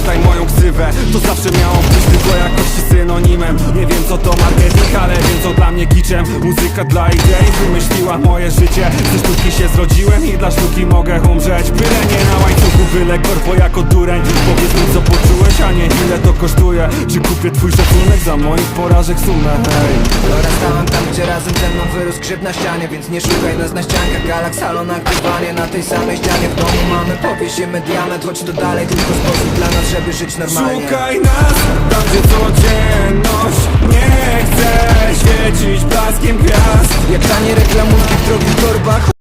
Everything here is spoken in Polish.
Zapamiętaj moją ksywę, to zawsze miało być tylko jakości synonimem. Nie wiem co to marketing, ale wiem co dla mnie kiczem. Muzyka dla idei wymyśliła moje życie. Ze sztuki się zrodziłem i dla sztuki mogę umrzeć. Byle nie na łańcuchu, byle korpo jako dureń. Powiedz mi co poczułeś, a nie ile to kosztuje. Czy kupię twój szacunek za moich porażek sumę, hej. Dorastałem tam, gdzie razem ze mną wyrósł grzyb na ścianie. Więc nie szukaj nas na ściankach, galak, salon, aktywanie. Na tej samej ścianie w domu mamy, powiesimy diament. Choć to dalej tylko sposób dla nas, żeby żyć normalnie. Szukaj nas tam, gdzie codzienność nie chce świecić blaskiem gwiazd. Jak tanie reklamówki w drogich torbach,